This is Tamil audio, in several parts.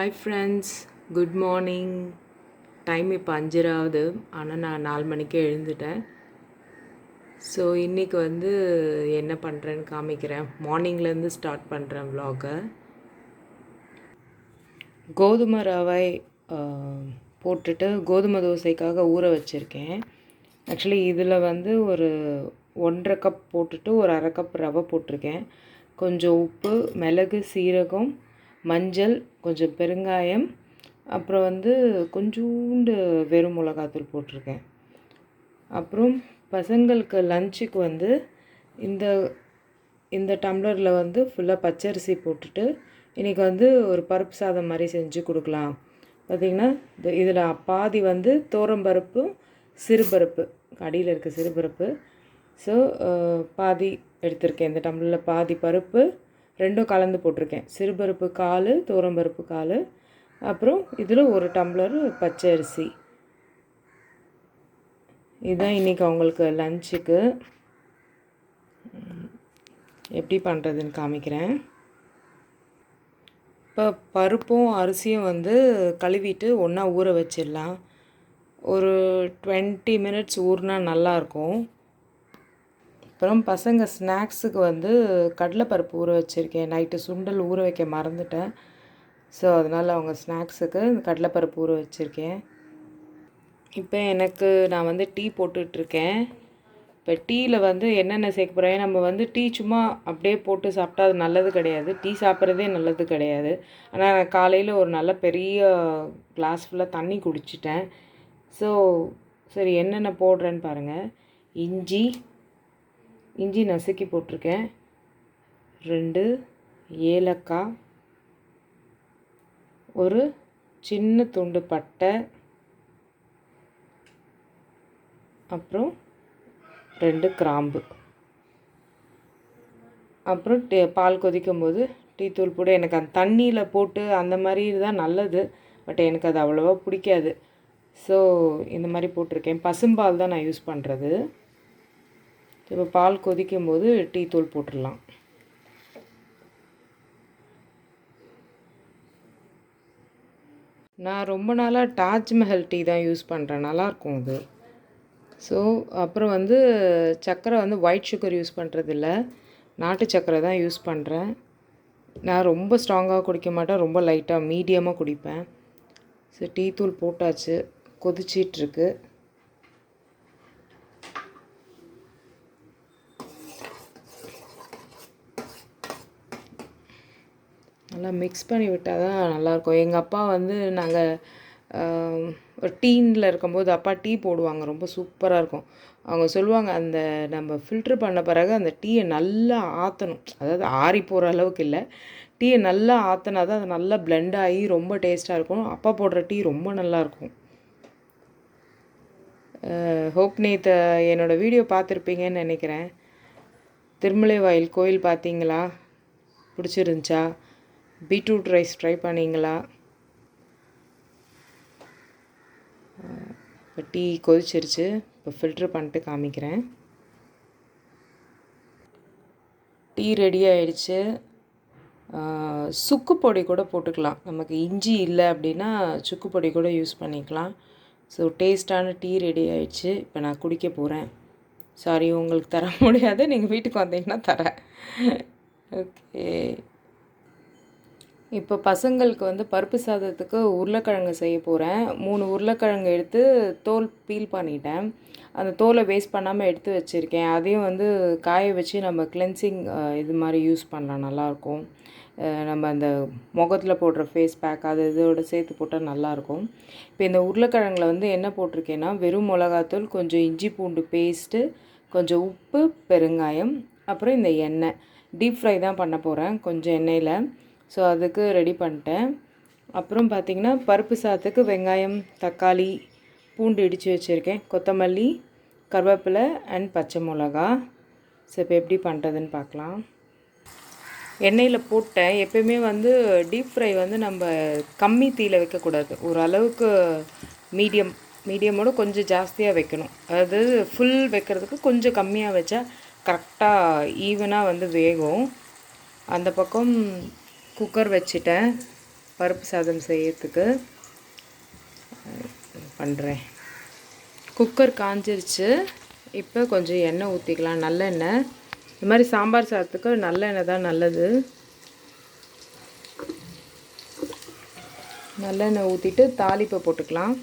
Hi friends, good morning. Time இப்போ 5:30 ஆகுது. ஆனால் நான் 4 மணிக்கே எழுந்துட்டேன். ஸோ இன்றைக்கி என்ன பண்ணுறேன்னு காமிக்கிறேன். மார்னிங்லேருந்து ஸ்டார்ட் பண்ணுறேன் vlog-அ. கோதுமை ரவை போட்டுட்டு கோதுமை தோசைக்காக ஊற வச்சுருக்கேன். ஆக்சுவலி இதில் ஒரு 1.5 கப் போட்டுட்டு ஒரு 1/2 கப் ரவை போட்டிருக்கேன். கொஞ்சம் உப்பு, மிளகு, சீரகம், மஞ்சள், கொஞ்சம் பெருங்காயம், அப்புறம் கொஞ்சோண்டு வெறும் மிளகாத்தூள் போட்டிருக்கேன். அப்புறம் பசங்களுக்கு லஞ்சுக்கு இந்த இந்த டம்ளரில் ஃபுல்லாக பச்சரிசி போட்டுட்டு இன்றைக்கி ஒரு பருப்பு சாதம் மாதிரி செஞ்சு கொடுக்கலாம். பார்த்திங்கன்னா இதில் பாதி துவரம்பருப்பு, சிறுபருப்பு, அடியில் இருக்க சிறுபருப்பு. ஸோ பாதி எடுத்திருக்கேன். இந்த டம்ளரில் பாதி பருப்பு, ரெண்டும் கலந்து போட்டிருக்கேன். சிறுபருப்பு 1/4, துவரம்பருப்பு 1/4, அப்புறம் இதில் 1 டம்ளர் பச்சை அரிசி. இதுதான் இன்றைக்கி அவங்களுக்கு லஞ்சுக்கு. எப்படி பண்ணுறதுன்னு காமிக்கிறேன். இப்போ பருப்பும் அரிசியும் கழுவிட்டு ஒன்றா ஊற வச்சிடலாம். ஒரு 20 மினிட்ஸ் ஊறினா நல்லாயிருக்கும். அப்புறம் பசங்க ஸ்நாக்ஸுக்கு கடலைப்பருப்பு ஊற வச்சுருக்கேன். நைட்டு சுண்டல் ஊற வைக்க மறந்துட்டேன். ஸோ அதனால் அவங்க ஸ்நாக்ஸுக்கு கடலைப்பருப்பு ஊற வச்சுருக்கேன். இப்போ நான் டீ போட்டுட்ருக்கேன். இப்போ டீயில் என்னென்ன சேர்க்க போகிறேன். நம்ம டீ சும்மா அப்படியே போட்டு சாப்பிட்டா அது நல்லது கிடையாது. டீ சாப்பிட்றதே நல்லது கிடையாது. ஆனால் நான் காலையில் ஒரு நல்ல பெரிய கிளாஸ் ஃபுல்லாக தண்ணி குடிச்சிட்டேன். ஸோ சரி, என்னென்ன போடுறேன்னு பாருங்கள். இஞ்சி நசுக்கி போட்டிருக்கேன். 2 ஏலக்காய், ஒரு சின்ன துண்டு பட்டை, அப்புறம் 2 கிராம்பு. அப்புறம் பால் கொதிக்கும் போது டீத்தூள் போட்டு, எனக்கு அந்த தண்ணியில் போட்டு அந்த மாதிரி தான் நல்லது. பட் எனக்கு அது அவ்வளோவா பிடிக்காது. ஸோ இந்த மாதிரி போட்டிருக்கேன். பசும்பால் தான் நான் யூஸ் பண்ணுறது. இப்போ பால் கொதிக்கும் போது டீத்தூள் போட்டுடலாம். நான் ரொம்ப நாளாக தாஜ்மஹல் டீ தான் யூஸ் பண்ணுறேன். நல்லாயிருக்கும் அது. ஸோ அப்புறம் சர்க்கரை ஒயிட் சுகர் யூஸ் பண்ணுறதில்ல, நாட்டு சர்க்கரை தான் யூஸ் பண்ணுறேன். நான் ரொம்ப ஸ்ட்ராங்காக குடிக்க மாட்டேன், ரொம்ப லைட்டாக மீடியமாக குடிப்பேன். ஸோ டீத்தூள் போட்டாச்சு, கொதிச்சிட்ருக்கு. நல்லா மிக்ஸ் பண்ணி விட்டால் தான் நல்லாயிருக்கும். எங்கள் அப்பா நாங்கள் ஒரு டீனில் இருக்கும்போது அப்பா டீ போடுவாங்க, ரொம்ப சூப்பராக இருக்கும். அவங்க சொல்லுவாங்க, அந்த நம்ம ஃபில்ட்ரு பண்ண பிறகு அந்த டீயை நல்லா ஆற்றணும். அதாவது ஆறி போகிற அளவுக்கு இல்லை, டீயை நல்லா ஆற்றினா தான் அது நல்லா பிளெண்ட் ஆகி ரொம்ப டேஸ்ட்டாக இருக்கும். அப்பா போடுற டீ ரொம்ப நல்லாயிருக்கும். ஹோப் நேற்று என்னோடய வீடியோ பார்த்துருப்பீங்கன்னு நினைக்கிறேன். திருமலை வாயில் கோயில் பார்த்தீங்களா? பிடிச்சிருந்துச்சா? பீட்ரூட் ரைஸ் ட்ரை பண்ணிங்களா? இப்போ டீ கொதிச்சிருச்சு. இப்போ ஃபில்ட்ரு பண்ணிட்டு காமிக்கிறேன். டீ ரெடி ஆகிடுச்சு. சுக்கு பொடி கூட போட்டுக்கலாம். நமக்கு இஞ்சி இல்லை அப்படின்னா சுக்கு பொடி கூட யூஸ் பண்ணிக்கலாம். ஸோ டேஸ்ட்டான டீ ரெடி ஆகிடுச்சு. இப்போ நான் குடிக்க போகிறேன். சாரி, உங்களுக்கு தர முடியாது, நீங்கள் வீட்டுக்கு வந்தீங்கன்னா தரேன். ஓகே. இப்போ பசங்களுக்கு பருப்பு சாதத்துக்கு உருளைக்கிழங்கு செய்ய போகிறேன். 3 உருளைக்கிழங்கு எடுத்து தோல் பீல் பண்ணிட்டேன். அந்த தோலை வேஸ்ட் பண்ணாமல் எடுத்து வச்சுருக்கேன். அதையும் காய வச்சு நம்ம கிளென்சிங் இது மாதிரி யூஸ் பண்ணலாம், நல்லாயிருக்கும். நம்ம அந்த முகத்தில் போடுற ஃபேஸ் பேக் அது இதோட சேர்த்து போட்டால் நல்லாயிருக்கும். இப்போ இந்த உருளைக்கிழங்குல என்ன போட்டிருக்கேன்னா, வெறும் மிளகாத்தூள், கொஞ்சம் இஞ்சி பூண்டு பேஸ்ட்டு, கொஞ்சம் உப்பு, பெருங்காயம், அப்புறம் இந்த எண்ணெய். டீப் ஃப்ரை தான் பண்ண போகிறேன் கொஞ்சம் எண்ணெயில். ஸோ அதுக்கு ரெடி பண்ணிட்டேன். அப்புறம் பார்த்திங்கன்னா பருப்பு சாதத்துக்கு வெங்காயம், தக்காளி, பூண்டு இடித்து வச்சுருக்கேன், கொத்தமல்லி, கருவேப்பிலை அண்ட் பச்சை மிளகா. ஸோ இப்போ எப்படி பண்ணுறதுன்னு பார்க்கலாம். எண்ணெயில் போட்டேன். எப்போயுமே டீப் ஃப்ரை நம்ம கம்மி தீயில் வைக்கக்கூடாது. ஓரளவுக்கு மீடியமோட கொஞ்சம் ஜாஸ்தியாக வைக்கணும். அதாவது ஃபுல் வைக்கிறதுக்கு கொஞ்சம் கம்மியாக வச்சா கரெக்டாக ஈவனாக வேகும். அந்த பக்கம் குக்கர் வச்சுட்டேன். பருப்பு சாதம் செய்யறதுக்கு பண்ணுறேன். குக்கர் காஞ்சிருச்சு. இப்போ கொஞ்சம் எண்ணெய் ஊற்றிக்கலாம், நல்லெண்ணெய். இந்த மாதிரி சாம்பார் சாதத்துக்கு நல்லெண்ணெய் தான் நல்லது. நல்லெண்ணெய் ஊற்றிட்டு தாளிப்பை போட்டுக்கலாம்.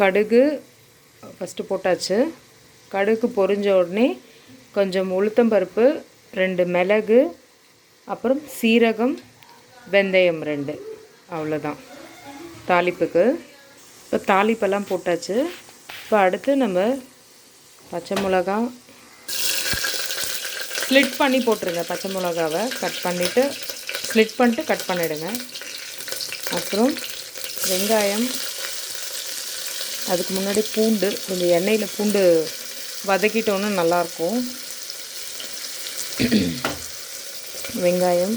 கடுகு ஃபஸ்ட்டு போட்டாச்சு. கடுகு பொரிஞ்ச உடனே கொஞ்சம் உளுத்தம்பருப்பு, 2 மிளகு, அப்புறம் சீரகம், வெந்தயம் 2, அவ்வளோதான் தாளிப்புக்கு. இப்போ தாளிப்பெல்லாம் போட்டாச்சு. இப்போ அடுத்து நம்ம பச்சை மிளகா ஸ்லிட் பண்ணி போட்டுருங்க. பச்சை மிளகாவை கட் பண்ணிவிட்டு ஸ்லிட் பண்ணிட்டு கட் பண்ணிவிடுங்க. அப்புறம் வெங்காயம், அதுக்கு முன்னாடி பூண்டு, கொஞ்சம் எண்ணெயில் பூண்டு வதக்கிட்டோன்னு நல்லாயிருக்கும். வெங்காயம்,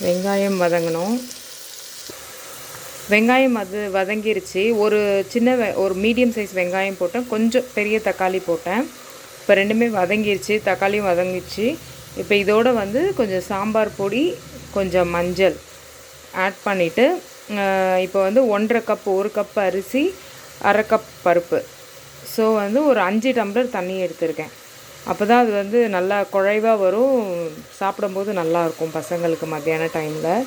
வெங்காயம் வதங்கணும். வெங்காயம் வதங்கிருச்சு. ஒரு மீடியம் சைஸ் வெங்காயம் போட்டேன், கொஞ்சம் பெரிய தக்காளி போட்டேன். இப்போ ரெண்டுமே வதங்கிருச்சு, தக்காளியும் வதங்கிடுச்சு. இப்போ இதோடு வந்து கொஞ்சம் சாம்பார் பொடி, கொஞ்சம் மஞ்சள் ஆட் பண்ணிவிட்டு இப்போ வந்து 1.5 கப், 1 கப் அரிசி, 1/2 கப் பருப்பு. ஸோ வந்து ஒரு 5 டம்ளர் தண்ணி எடுத்திருக்கேன். அப்போ தான் அது வந்து நல்லா குழைவாக வரும், சாப்பிடும்போது நல்லாயிருக்கும் பசங்களுக்கு மத்தியான டைமில்.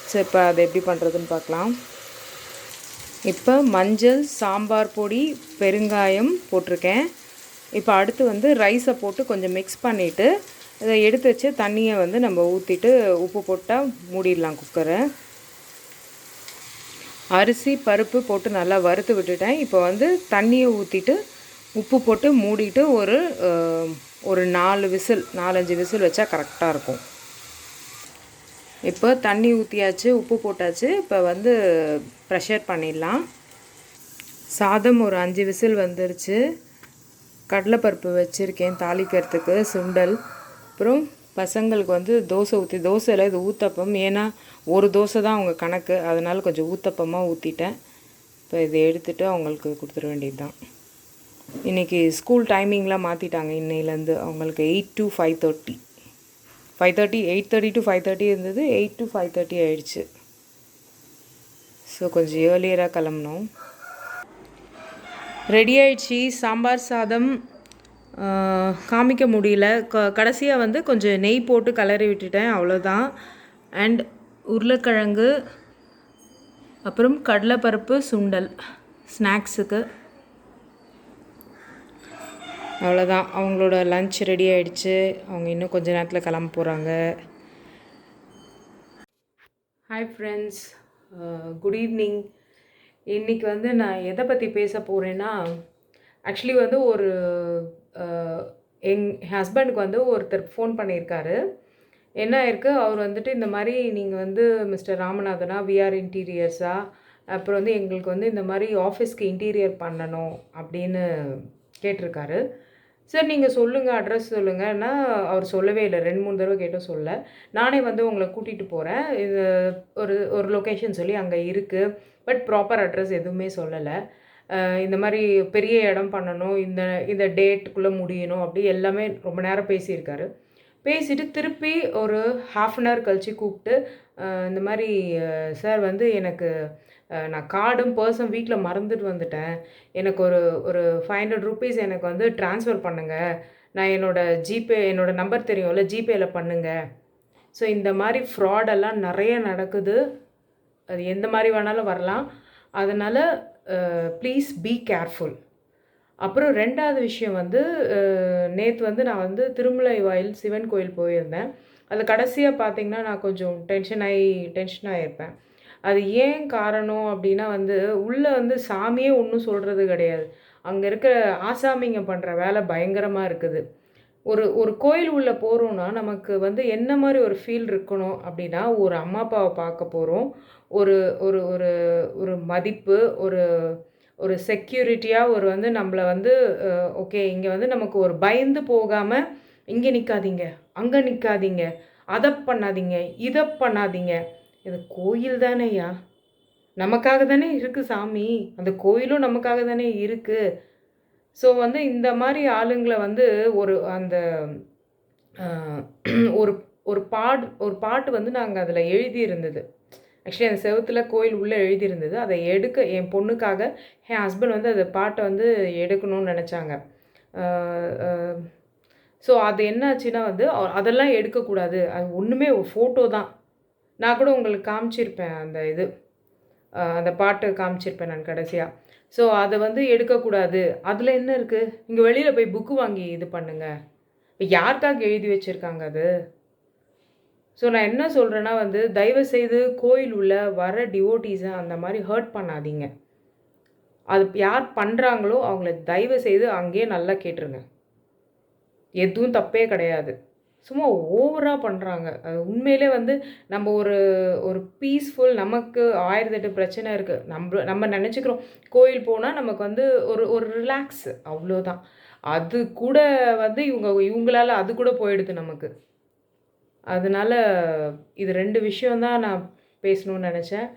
ஸோ இப்போ அதை எப்படி பண்ணுறதுன்னு பார்க்கலாம். இப்போ மஞ்சள், சாம்பார் பொடி, பெருங்காயம் போட்டிருக்கேன். இப்போ அடுத்து வந்து ரைஸை போட்டு கொஞ்சம் மிக்ஸ் பண்ணிவிட்டு இதை எடுத்து வச்சு தண்ணியை வந்து நம்ம ஊற்றிட்டு உப்பு போட்டால் மூடிடலாம் குக்கரை. அரிசி பருப்பு போட்டு நல்லா வறுத்து விட்டுட்டேன். இப்போ வந்து தண்ணியை ஊற்றிட்டு உப்பு போட்டு மூடிட்டு ஒரு 4-5 விசில் வச்சா கரெக்டாக இருக்கும். இப்போ தண்ணி ஊற்றியாச்சு, உப்பு போட்டாச்சு. இப்போ வந்து ப்ரெஷர் பண்ணிடலாம். சாதம் ஒரு 5 விசில் வந்துருச்சு. கடலைப்பருப்பு வச்சுருக்கேன் தாளிக்கிறதுக்கு, சுண்டல். அப்புறம் பசங்களுக்கு வந்து தோசையில் இது ஊத்தப்பம். ஏன்னா ஒரு தோசை தான் அவங்க கணக்கு, அதனால் கொஞ்சம் ஊத்தப்பமாக ஊற்றிட்டேன். இப்போ இதை எடுத்துகிட்டு அவங்களுக்கு கொடுத்துட வேண்டியது தான். இன்றைக்கி ஸ்கூல் டைமிங்லாம் மாற்றிட்டாங்க. இன்னையிலேருந்து அவங்களுக்கு 8 to 5:30, 8:30 to 5:30 இருந்தது, 8 to 5:30 ஆயிடுச்சு. ஸோ கொஞ்சம் ஏர்லியராக கிளம்பணும். ரெடி ஆயிடுச்சு சாம்பார் சாதம். காமிக்க முடியல, கடைசியாக வந்து கொஞ்சம் நெய் போட்டு கலரி விட்டுட்டேன், அவ்வளோதான். அண்ட் உருளைக்கிழங்கு, அப்புறம் கடலைப்பருப்பு சுண்டல் ஸ்நாக்ஸுக்கு. அவ்வளோதான், அவங்களோட லன்ச் ரெடி ஆகிடுச்சு. அவங்க இன்னும் கொஞ்சம் நேரத்தில் கிளம்ப போகிறாங்க. Hi friends, good evening. இன்றைக்கி வந்து நான் எதை பற்றி பேச போகிறேன்னா, ஆக்சுவலி வந்து என் ஹஸ்பண்டுக்கு வந்து ஒருத்தர் ஃபோன் பண்ணியிருக்காரு. என்ன ஆயிருக்கு, அவர் வந்துட்டு இந்த மாதிரி நீங்கள் வந்து மிஸ்டர் ராமநாதனா, விஆர் இன்டீரியர்ஸா, அப்புறம் வந்து எங்களுக்கு வந்து இந்த மாதிரி ஆஃபீஸ்க்கு இன்டீரியர் பண்ணணும் அப்படின்னு கேட்டிருக்காரு. சார் நீங்கள் சொல்லுங்கள், அட்ரஸ் சொல்லுங்கன்னா அவர் சொல்லவே இல்லை. 2-3 தடவை கேட்டும் சொல்ல. நானே வந்து உங்களை கூட்டிகிட்டு போகிறேன், இது ஒரு லொக்கேஷன் சொல்லி அங்கே இருக்குது, பட் ப்ராப்பர் அட்ரஸ் எதுவுமே சொல்லலை. இந்த மாதிரி பெரிய இடம் பண்ணணும், இந்த டேட்டுக்குள்ளே முடியணும், அப்படி எல்லாமே ரொம்ப நேரம் பேசியிருக்காரு. பேசிவிட்டு திருப்பி ஒரு 1/2 அன் ஹவர் கழித்து கூப்பிட்டு இந்த மாதிரி சார் வந்து எனக்கு நான் கார்டும் பர்ஸும் வீட்டில் மறந்துட்டு வந்துட்டேன், எனக்கு ஒரு 500 ருபீஸ் எனக்கு வந்து ட்ரான்ஸ்ஃபர் பண்ணுங்கள், நான் என்னோடய நம்பர் தெரியும்ல, ஜிபேயில் பண்ணுங்கள். ஸோ இந்த மாதிரி ஃப்ராடெல்லாம் நிறைய நடக்குது. அது எந்த மாதிரி வேணாலும் வரலாம். அதனால் ப்ளீஸ் பி கேர்ஃபுல். அப்புறம் 2வது விஷயம் வந்து, நேற்று வந்து நான் வந்து திருமலை வாயில் சிவன் கோயில் போயிருந்தேன். அது கடைசியாக பார்த்திங்கன்னா நான் கொஞ்சம் டென்ஷனாகிருப்பேன். அது ஏன் காரணம் அப்படின்னா வந்து, உள்ளே வந்து சாமியே ஒன்றும் சொல்கிறது கிடையாது. அங்கே இருக்கிற ஆசாமிங்க பண்ணுற வேலை பயங்கரமாக இருக்குது. ஒரு கோயில் உள்ளே போகிறோன்னா நமக்கு வந்து என்ன மாதிரி ஒரு ஃபீல் இருக்கணும் அப்படின்னா, ஒரு அம்மா அப்பாவை பார்க்க போகிறோம், ஒரு ஒரு ஒரு ஒரு மதிப்பு, ஒரு செக்யூரிட்டியாக வந்து நம்மளை வந்து ஓகே, இங்கே வந்து நமக்கு ஒரு பயந்து போகாமல், இங்கே நிற்காதீங்க, அங்கே நிற்காதீங்க, அதை பண்ணாதீங்க, இதை பண்ணாதீங்க. இது கோயில் தானேயா, நமக்காக தானே இருக்குது சாமி, அந்த கோயிலும் நமக்காக தானே இருக்குது. ஸோ வந்து இந்த மாதிரி ஆளுங்களை வந்து ஒரு அந்த ஒரு ஒரு பாட்டு வந்து நாங்கள் அதில் எழுதியிருந்தது. ஆக்சுவலி அந்த செவுத்துல கோயில் உள்ளே எழுதியிருந்தது. அதை எடுக்க என் பொண்ணுக்காக என் ஹஸ்பண்ட் வந்து அந்த பாட்டை வந்து எடுக்கணும்னு நினச்சாங்க. ஸோ அது என்ன ஆச்சுன்னா வந்து அதெல்லாம் எடுக்கக்கூடாது, அது ஒன்றுமே ஃபோட்டோ தான். நான் கூட உங்களுக்கு காமிச்சிருப்பேன் அந்த இது, அந்த பாட்டு காமிச்சிருப்பேன் நான் கடைசியாக. ஸோ அதை வந்து எடுக்கக்கூடாது, அதில் என்ன இருக்குது, இங்கே வெளியில் போய் புக்கு வாங்கி இது பண்ணுங்கள். இப்போ யாருக்காக எழுதி வச்சுருக்காங்க அது? ஸோ நான் என்ன சொல்கிறேன்னா வந்து தயவுசெய்து கோயில் உள்ள வர டிவோட்டீஸை அந்த மாதிரி ஹர்ட் பண்ணாதீங்க. அது யார் பண்ணுறாங்களோ அவங்கள தயவுசெய்து அங்கேயே நல்லா கேட்டுருங்க. எதுவும் தப்பே கிடையாது. சும்மா ஓவராக பண்ணுறாங்க. அது உண்மையிலே வந்து நம்ம ஒரு ஒரு பீஸ்ஃபுல், நமக்கு 1008 பிரச்சனை இருக்குது. நம்ம நினச்சிக்கிறோம் கோயில் போனால் நமக்கு வந்து ஒரு ஒரு ரிலாக்ஸு, அவ்வளோதான். அது கூட வந்து இவங்களால அது கூட போயிடுது நமக்கு. அதனால் இது 2 விஷயம் தான் நான் பேசணும்னு நினச்சேன்.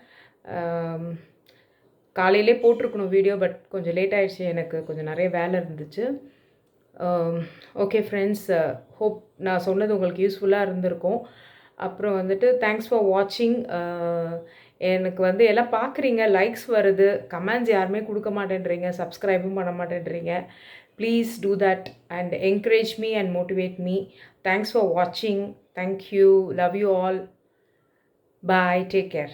காலையிலே போட்டிருக்கணும் வீடியோ, பட் கொஞ்சம் லேட் ஆகிடுச்சு, எனக்கு கொஞ்சம் நிறைய வேலை இருந்துச்சு. ஓகே ஃப்ரெண்ட்ஸ், ஹோப் நான் சொன்னது உங்களுக்கு யூஸ்ஃபுல்லாக இருந்திருக்கும். அப்புறம் வந்துட்டு தேங்க்ஸ் ஃபார் வாட்சிங். எனக்கு வந்து எல்லாம் பார்க்குறீங்க, லைக்ஸ் வருது, கமெண்ட்ஸ் யாருமே கொடுக்க மாட்டேன்றீங்க, சப்ஸ்கிரைபும் பண்ண மாட்டேன்றீங்க. Please do that and encourage me and motivate me. Thanks for வாட்சிங். Thank you. Love you all. Bye. Take care.